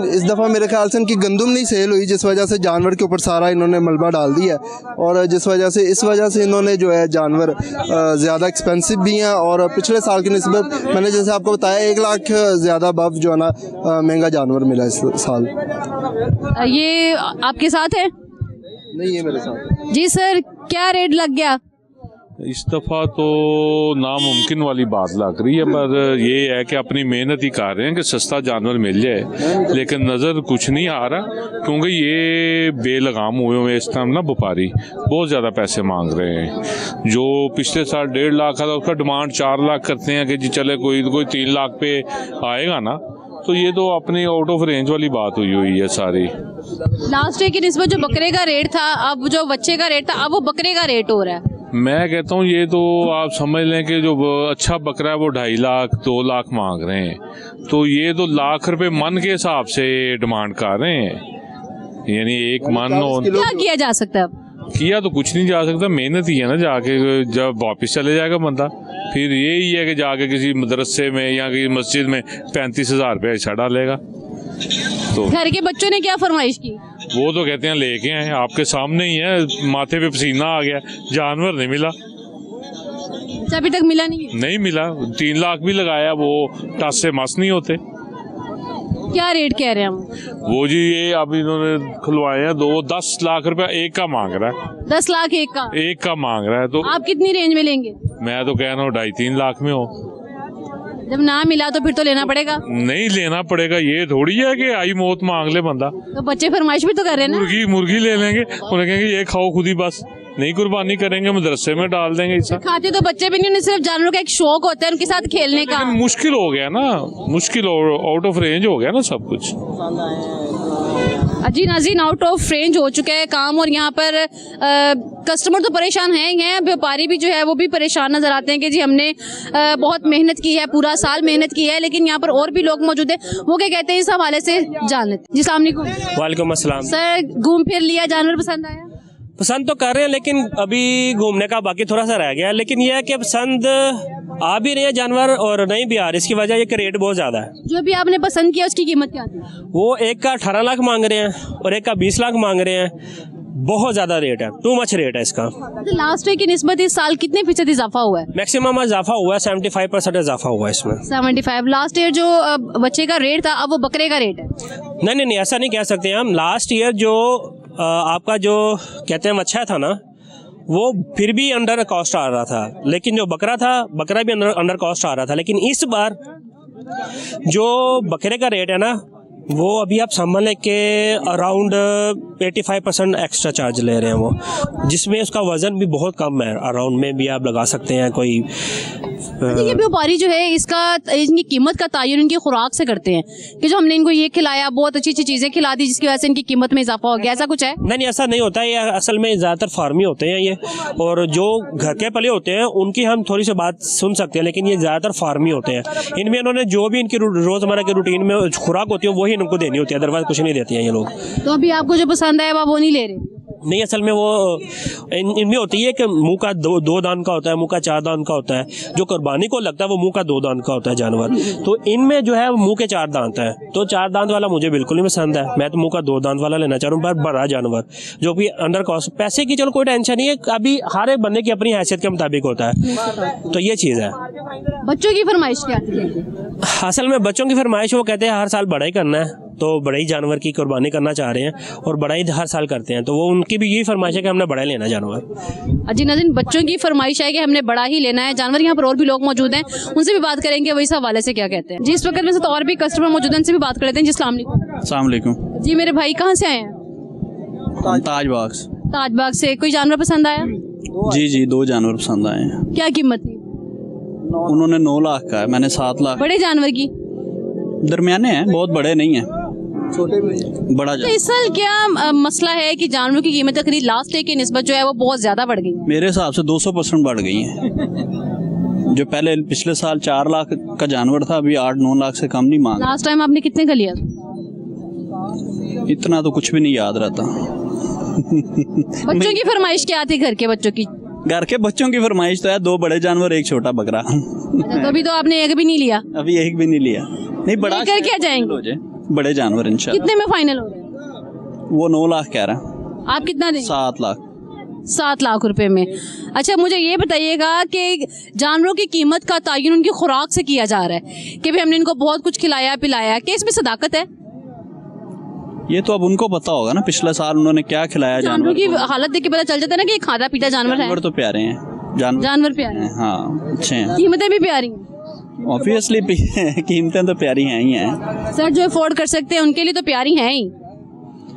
इस दफ़ा मेरे ख्याल से इनकी गंदम नहीं सेल हुई, जिस वजह से जानवर के ऊपर सारा इन्होंने मलबा डाल दिया है, और इस वजह से इन्होंने जो है जानवर ज़्यादा एक्सपेंसिव भी हैं, और पिछले साल की निस्बत मैंने जैसे आपको बताया 1 लाख ज़्यादा बफ जो है ना महंगा जानवर मिला इस साल। ये आपके साथ है? नहीं, ये मेरे साथ। जी सर, क्या रेट लग गया? इस दफ़ा तो नामुमकिन वाली बात लग रही है, पर ये है कि अपनी मेहनत ही कर रहे हैं कि सस्ता जानवर मिल जाए, लेकिन नज़र कुछ नहीं आ रहा, क्योंकि ये बेलगाम हुए हुए इस टाइम ना व्यापारी बहुत ज़्यादा पैसे मांग रहे हैं। जो पिछले साल 1.5 लाख था उसका डिमांड 4 लाख करते हैं कि जी चले कोई 3 लाख पे आएगा ना, तो ये तो अपनी आउट ऑफ रेंज वाली बात हुई है सारी। लास्ट ईयर की निस्बत जो बकरे का रेट था, अब जो बच्चे का रेट था, अब वो बकरे का रेट हो रहा है। मैं कहता हूँ ये तो आप समझ लें कि जो अच्छा बकरा है वो 2.5 लाख 2 लाख मांग रहे हैं, तो ये तो लाख रुपए मन के हिसाब से डिमांड कर रहे हैं। यानी एक मन क्या किया जा सकता है? किया तो कुछ नहीं जा सकता, मेहनत ही है ना, जाके जब वापस चले जाएगा बंदा, फिर यही है कि जाके किसी मदरसे में या किसी मस्जिद में 35,000 रुपये ऐसा डालेगा। तो घर के बच्चों ने क्या फरमाइश की? वो तो कहते हैं लेके आए, आपके सामने ही है, माथे पे पसीना आ गया, जानवर नहीं मिला। अभी तक मिला नहीं मिला। 3 लाख भी लगाया, वो टस से मस नहीं होते। क्या रेट कह रहे हैं हम? वो जी ये अब इन्होंने खुलवाए हैं 10 लाख रुपया एक का मांग रहा है। 10 लाख एक का मांग रहा है। तो आप कितनी रेंज में लेंगे? मैं तो कह रहा हूँ 2.5-3 लाख में हो। जब ना मिला तो फिर तो लेना पड़ेगा। नहीं लेना पड़ेगा, ये थोड़ी है कि आई मौत मांग ले बंदा। तो बच्चे फरमाइश भी तो कर रहे हैं ना। मुर्गी ले लेंगे, उन्हें कहेंगे ये खाओ खुद ही बस, नहीं कुर्बानी करेंगे, मदरसे में डाल देंगे ऐसा। खाते तो बच्चे भी नहीं, उन्हें सिर्फ जानवरों का एक शौक होता है उनके साथ खेलने का। लेकिन मुश्किल हो गया ना, मुश्किल आउट ऑफ रेंज हो गया ना सब कुछ। जी नाज़रीन, आउट ऑफ रेंज हो चुका है काम, और यहाँ पर कस्टमर तो परेशान हैं ही हैं, व्यापारी भी जो है वो भी परेशान नजर आते हैं कि जी हमने बहुत मेहनत की है, पूरा साल मेहनत की है, लेकिन यहाँ पर और भी लोग मौजूद हैं, वो क्या कहते हैं इस हवाले से जान लेते हैं। जी अस्सलाम वालेकुम। वालेकुम अस्सलाम। सर, घूम फिर लिया, जानवर पसंद आया? पसंद तो कर रहे हैं, लेकिन अभी घूमने का बाकी थोड़ा सा रह गया है। लेकिन यह है कि पसंद आ भी रहे हैं जानवर और नहीं भी आ रहे, इसकी वजह ये कि रेट बहुत ज़्यादा है। जो भी आपने पसंद किया उसकी कीमत क्या थी? वो एक का 18 लाख मांग रहे हैं और एक का 20 लाख मांग रहे हैं। बहुत ज़्यादा रेट है, टू मच रेट है इसका। तो लास्ट ईयर की निस्बत इस साल कितने फीसद इजाफा हुआ है? मैक्सिमम इजाफा हुआ है, 75% इजाफा हुआ है इसमें। 75। लास्ट ईयर जो बच्चे का रेट था, अब वो बकरे का रेट है? नहीं, ऐसा नहीं कह सकते हम। लास्ट ईयर जो आपका जो कहते हैं अच्छा था ना, वो फिर भी अंडर कॉस्ट आ रहा था, लेकिन जो बकरा था, बकरा भी अंडर कॉस्ट आ रहा था। लेकिन इस बार जो बकरे का रेट है ना, वो अभी आप समझ लें कि अराउंड 85% एक्स्ट्रा चार्ज ले रहे हैं वो, जिसमें उसका वजन भी बहुत कम है। अराउंड में भी आप लगा सकते हैं कोई। ये व्यापारी जो है इसका इनकी कीमत का तयन इनकी खुराक से करते हैं कि जो हमने इनको ये खिलाया, बहुत अच्छी अच्छी चीजें खिला दी, जिसकी वजह से इनकी कीमत में इजाफा हो गया, ऐसा कुछ है? नहीं, ऐसा नहीं होता है। ये असल में ज़्यादातर फार्मी होते हैं ये, और जो घर के पले होते हैं उनकी हम थोड़ी सी बात सुन सकते हैं, लेकिन ये ज़्यादातर फार्मी होते हैं। इनमें इन्होंने जो भी इनकी रोज़मर्रा के रूटीन में खुराक होती है वही इनको देनी होती है, अदरवाइज कुछ नहीं देती हैं ये लोग। तो अभी आपको जो पसंद है वो नहीं ले रहे? नहीं, असल में वो इनमें होती है कि मुंह का दो दान का होता है, मुंह का 4 दान का होता है। जो कुर्बानी को लगता है वो मुंह का 2 दान का होता है जानवर। तो इनमें जो है वो मुंह के 4 दांत है, तो 4 दांत वाला मुझे बिल्कुल नहीं पसंद है। मैं तो मुंह का 2 दांत वाला लेना चाह रहा हूँ, पर बड़ा जानवर जो भी अंडर कॉस्ट। पैसे की चलो कोई टेंशन नहीं है, अभी हर एक बंदे की अपनी हैसियत के मुताबिक होता है, तो ये चीज़ है। बच्चों की फरमाइश क्या थी? असल में बच्चों की फरमाइश, वो कहते हैं हर साल बड़ा ही करना है, तो बड़े ही जानवर की कुर्बानी करना चाह रहे हैं और बड़ा ही हर साल करते हैं, तो वो उनकी भी यही फरमाइश है कि हमने बड़ा ही लेना जानवर। जी नाज़रीन, बच्चों की फरमाइश है कि हमने बड़ा ही लेना है जानवर। यहाँ पर और भी लोग मौजूद हैं, उनसे भी बात करेंगे वो इस हवाले से क्या कहते हैं। जी, इस वक्त में से तो और भी कस्टमर मौजूद हैं, उनसे भी बात कर लेते हैं। जी अस्सलाम वालेकुम। जी मेरे भाई, कहाँ से आए हैं? ताजबाग। ताजबाग से। कोई जानवर पसंद आया? जी 2 जानवर पसंद आए हैं। क्या कीमत थी? उन्होंने 9 लाख का है, मैंने 7 लाख। बड़े जानवर की? दरमियाने हैं, बहुत बड़े नहीं हैं, छोटे बड़ा। तो इस साल क्या मसला है कि जानवरों की कीमत खरीद लास्ट ईयर की निस्बत जो है वो बहुत ज्यादा बढ़ गई? मेरे हिसाब से 200% बढ़ गई हैं। जो पहले पिछले साल 4 लाख का जानवर था, अभी 8-9 लाख से कम नहीं मांग। लास्ट टाइम आपने कितने का लिया? इतना तो कुछ भी नहीं याद रहता। बच्चों की फरमाइश क्या थी? घर के बच्चों की? घर के बच्चों की फरमाइश तो है 2 बड़े जानवर, 1 छोटा बकरा। अच्छा, तो अभी तो आपने एक भी नहीं लिया? अभी एक भी नहीं लिया। नहीं, बड़ा लेकर क्या जाएंगे? बड़े जानवर इंशाल्लाह। कितने में फाइनल हो रहे हैं? वो 9 लाख कह रहा है। आप कितना देंगे? 7 लाख। 7 लाख रुपए में। अच्छा, मुझे ये बताइएगा कि जानवरों की कीमत का तयन उनकी खुराक से किया जा रहा है कि भाई हमने इनको बहुत कुछ खिलाया पिलाया, क्या इसमें सदाकत है? ये तो अब उनको पता होगा ना, पिछले साल उन्होंने क्या खिलाया। जानवरों की हालत देख के पता चल जाता है ना कि ये खाता पीता जानवर है। जानवर तो प्यारे हैं, जानवर प्यारे हैं। हाँ, अच्छे हैं। कीमतें भी प्यारी हैं ऑब्वियसली। कीमतें तो प्यारी हैं ही हैं सर, जो अफोर्ड कर सकते हैं उनके लिए तो प्यारी हैं ही,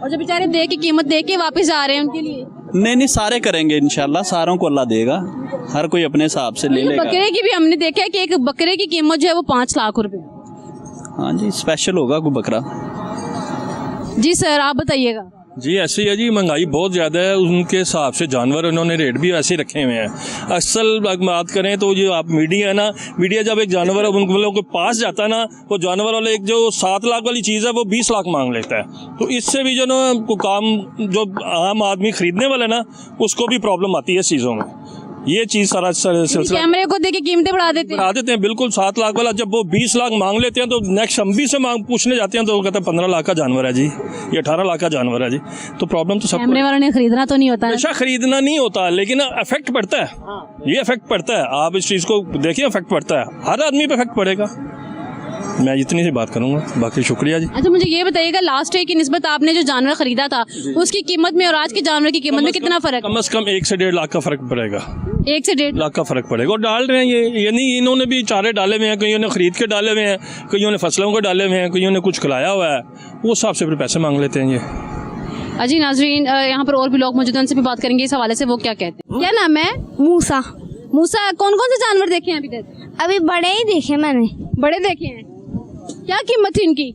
और जो बेचारे दे के कीमत दे के वापस जा रहे हैं उनके लिए नहीं, सारे करेंगे इंशाल्लाह, सारों को अल्लाह देगा, हर कोई अपने हिसाब से ले लेगा। बकरे की भी हमने देखा है कि एक बकरे की कीमत जो है वो 5 लाख रुपए। हाँ जी, स्पेशल होगा कोई बकरा। जी सर, आप बताइएगा। जी ऐसे ही है जी, महंगाई बहुत ज़्यादा है, उनके हिसाब से जानवर उन्होंने रेट भी वैसे रखे हुए हैं। असल बात करें तो जो आप मीडिया है ना, मीडिया जब एक जानवर उन लोगों के पास जाता है ना, वो जानवर वाले एक जो 7 लाख वाली चीज़ है वो 20 लाख मांग लेता है। तो इससे भी जो ना काम जो आम आदमी खरीदने वाला ना, उसको भी प्रॉब्लम आती है इस चीज़ों में। ये चीज़ सारा सिलसिला कैमरे को देके कीमतें बढ़ा देते हैं। बिल्कुल 7 लाख वाला जब वो 20 लाख मांग लेते हैं, तो नेक्स्ट हम भी से पूछने जाते हैं तो वो कहते हैं 15 लाख का जानवर है जी, ये 18 लाख का जानवर है जी। तो प्रॉब्लम तो सब कैमरे वालों ने खरीदना तो नहीं होता है। हमेशा खरीदना नहीं होता, लेकिन इफेक्ट पड़ता है। ये इफेक्ट पड़ता है, आप इस चीज़ को देखिए, इफेक्ट पड़ता है, हर आदमी पे इफेक्ट पड़ेगा। मैं इतनी सी बात करूंगा, बाकी शुक्रिया जी। अच्छा, मुझे ये बताइएगा, लास्ट ईयर की निस्बत आपने जो जानवर खरीदा था उसकी कीमत में और आज के जानवर की कीमत में कितना फर्क? कम से कम 1 से 1.5 लाख का फर्क पड़ेगा। 1 से 1.5 लाख का फर्क पड़ेगा। और डाल रहे हैं ये नहीं, इन्होंने भी चारे डाले हुए हैं, कईयों ने खरीद के डाले हुए हैं, कईयों ने फसलों को डाले हुए हैं, कईयों ने कुछ खिलाया हुआ है, वो हिसाब से फिर पैसे मांग लेते हैं ये। अजी नाजरीन, यहाँ पर और भी लोग मौजूद हैं, उनसे भी बात करेंगे इस हवाले से, वो क्या कहते हैं। क्या नाम है? मूसा। मूसा, कौन कौन से जानवर देखे हैं अभी तक? अभी बड़े ही देखे मैंने। बड़े देखे हैं, क्या कीमत थी इनकी?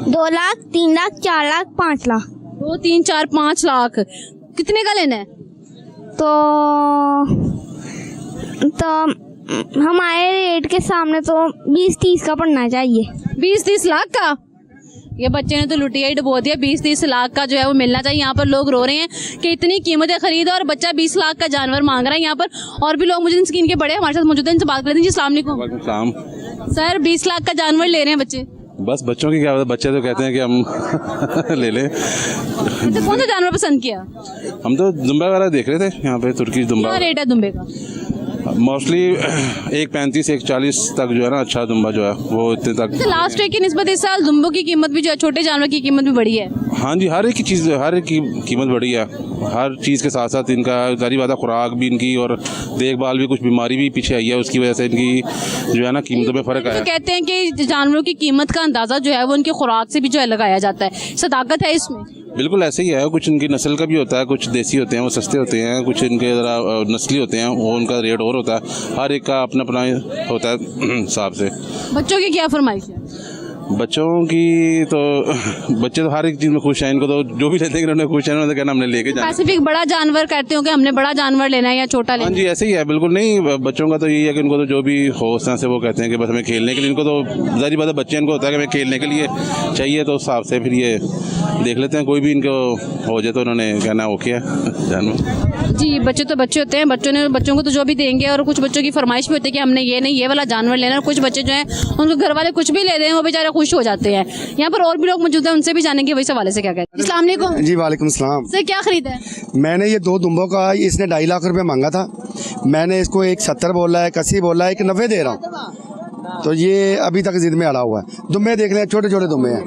2 लाख, 3 लाख, 4 लाख, 5 लाख। 2, 3, 4, 5 लाख। कितने का लेना है? तो हमारे रेट के सामने तो 20-30 का पड़ना चाहिए। 20-30 लाख का? ये बच्चे ने तो लुटिया ही डुबो दिया। 20-30 लाख का जो है वो मिलना चाहिए। यहाँ पर लोग रो रहे हैं कि इतनी कीमतें खरीदो और बच्चा 20 लाख का जानवर मांग रहा है। यहाँ पर और भी लोग मुझे स्किन के बड़े हमारे साथ मौजूद हैं, इनसे बात करते हैं। जी अस्सलाम वालेकुम। सर, 20 लाख का जानवर ले रहे हैं बच्चे? बस बच्चों की क्या होता है, बच्चे तो कहते हैं कि हम ले लें। अच्छा, कौन सा जानवर पसंद किया? हम तो दुम्बा वाला देख रहे थे यहाँ पे, तुर्की दुम्बा। क्या रेट है दुम्बे का? मोस्टली 1.35 1.40 तक जो है ना, अच्छा दुम्बा जो है वो इतने तक। लास्ट ईयर की निस्बत इस साल दुम्बों की कीमत भी जो है, छोटे जानवर की कीमत भी बढ़ी है। हाँ जी, हर एक की चीज़, हर एक की कीमत बढ़ी है। हर चीज़ के साथ साथ इनका जारी बात है, खुराक भी इनकी और देखभाल भी, कुछ बीमारी भी पीछे आई है, उसकी वजह से इनकी जो है ना कीमतों में फ़र्क आया। तो कहते हैं कि जानवरों की कीमत का अंदाज़ा जो है वो उनकी खुराक से भी जो है लगाया जाता है। सदाकत है इसमें? बिल्कुल ऐसे ही है। कुछ इनकी नस्ल का भी होता है, कुछ देसी होते हैं वो सस्ते होते हैं, कुछ इनके ज़रा नस्ली होते हैं वो उनका रेट और होता है। हर एक का अपना अपना होता है हिसाब से। बच्चों की क्या फरमाइश है? बच्चों की तो बच्चे तो हर एक चीज़ में खुश हैं। इनको तो जो भी लेते हैं उन्होंने खुश हैं, उन्होंने कहना हमने लेके जाना। स्पेसिफिक बड़ा जानवर कहते हो कि हमने बड़ा जानवर लेना है या छोटा लेना है? हाँ जी, ऐसे ही है। बिल्कुल नहीं, बच्चों का तो यही है कि इनको तो जो भी हो उस तरह से वो कहते हैं कि बस हमें खेलने के लिए। इनको तो ज़ाहिर बात है, बच्चे इनको होता है कि हमें खेलने के लिए चाहिए, तो उस हिसाब से फिर ये देख लेते हैं। कोई भी इनको हो जाए तो उन्होंने कहना ओके है जानवर। जी, बच्चे तो बच्चे होते हैं, बच्चों को तो जो भी देंगे। और कुछ बच्चों की फरमाइश भी होती है कि हमने ये नहीं, ये वाला जानवर लेना। और कुछ बच्चे जो हैं उनको घर वाले कुछ भी ले दें, वो बेचारे खुश हो जाते हैं। यहाँ पर और भी लोग मौजूद हैं, उनसे भी जानेंगे वही सवाल से क्या कहते हैं। अस्सलाम वालेकुम। जी वालेकुम सलाम। सर, क्या खरीदा है? मैंने ये 2 दुम्बों का, इसने 2.5 लाख रुपए मांगा था। मैंने इसको 170 बोला है, 80 बोला है, 90 दे रहा हूँ। तो ये अभी तक जिद में अड़ा हुआ है। दुम्बे देख लें, छोटे छोटे दुम्बे हैं।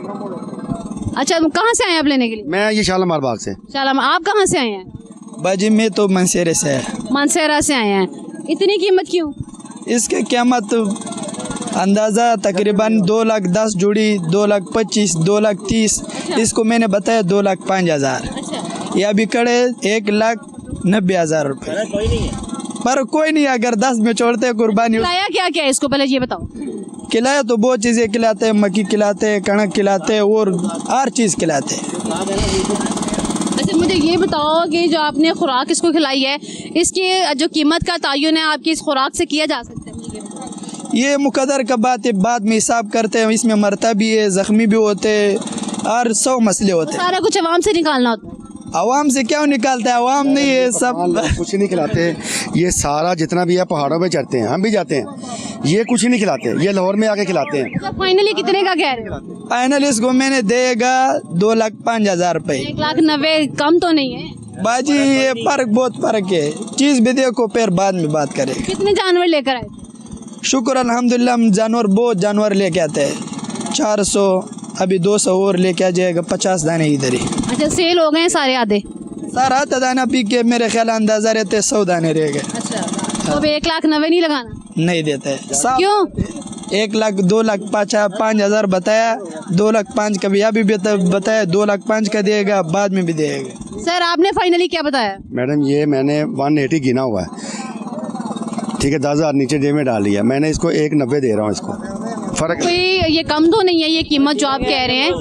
अच्छा, कहाँ से आए हैं आप लेने के लिए? मैं ये शालामार बाग से। शालामार। आप कहाँ से आए हैं? बाजी में तो मनसेरे से है। मानसेरा से आए हैं। इतनी कीमत क्यों? इसके कीमत अंदाज़ा तकरीबन 2,10,000 जोड़ी, 2,25,000, 2,30,000। इसको मैंने बताया 2,05,000। ये अभी कड़े 1,90,000 रुपये। पर कोई नहीं, अगर 10 में छोड़ते हैं कुर्बानी। खिलाया क्या क्या है इसको, पहले ये बताओ। खिलाया तो बहुत चीज़ें खिलाते हैं, मक्की खिलाते हैं, कणक खिलाते हैं और हर चीज़ खिलाते हैं। अच्छा, मुझे ये बताओ कि जो आपने खुराक इसको खिलाई है, इसकी जो कीमत का तयन है आपकी इस खुराक से किया जा सकता है? ये मुकद्दर का बात है, बाद में हिसाब करते हैं। इसमें मरता भी है, ज़ख्मी भी होते हैं और 100 मसले होते हैं। सारा कुछ आवाम से निकालना होता है। आवाम से क्यों निकालता है? आवाम नहीं है, सब कुछ नहीं खिलाते। ये सारा जितना भी है पहाड़ों पे चढ़ते हैं, हम भी जाते हैं। ये कुछ नहीं खिलाते, ये लाहौर में आके खिलाते हैं। फाइनली कितने का कह रहे हो? फाइनल इसको मैंने देगा 2,05,000 रुपये। 1,90,000 कम तो नहीं है बाजी? ये फर्क, बहुत फर्क है। चीज़ भी देखो, फिर बाद में बात करें। कितने जानवर लेकर आए? शुक्र अल्हम्दुलिल्लाह, हम जानवर बहुत जानवर लेके आते हैं। 400, अभी 200 और लेके आ जाएगा। 50 दाने इधर ही। अच्छा, सेल हो गए सारे? आधे सारा आधा दाना पी के मेरे ख्याल अंदाजा रहते 100 दाने रह गए। अच्छा, तो अब 1,90,000 नहीं लगाना? नहीं देते। क्यों? 1 लाख, 2 लाख 5,000 बताया, 2 लाख 5 का भी अभी बताया, 2 लाख 5 का देगा, बाद में भी देगा। सर, आपने फाइनली क्या बताया? मैडम ये मैंने 180 गिना हुआ है, ठीक है। 10,000 नीचे जेब में डाल लिया। मैंने इसको 1,90 दे रहा हूँ। इसको फर्क कोई ये कम तो नहीं है ये कीमत जो आप कह रहे हैं?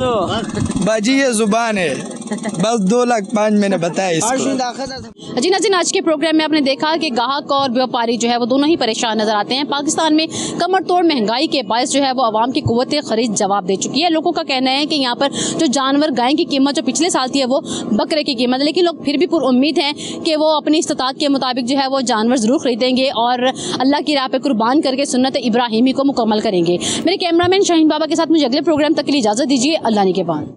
बाजी ये जुबान है, बस 2,05,000 मैंने बताया इसको। जी नाज़रीन, आज के प्रोग्राम में आपने देखा कि ग्राहक और व्यापारी जो है वो दोनों ही परेशान नजर आते हैं। पाकिस्तान में कमर तोड़ महंगाई के बायस जो है वो आवाम की कुव्वत खरीद जवाब दे चुकी है। लोगों का कहना है कि यहाँ पर जो जानवर, गाय की कीमत जो पिछले साल थी है वो बकरे की कीमत है, लेकिन लोग फिर भी पुरुम्मीद हैं कि वो अपनी इस्तात के मुताबिक जो है वो जानवर ज़रूर खरीदेंगे और अल्लाह की राह पे कुर्बान करके सुन्नत इब्राहिमी को मुकम्मल करेंगे। मेरे कैमरामैन शाहीन बाबा के साथ मुझे अगले प्रोग्राम तक के लिए इजाज़त दीजिए। अल्लाह ने के बाद।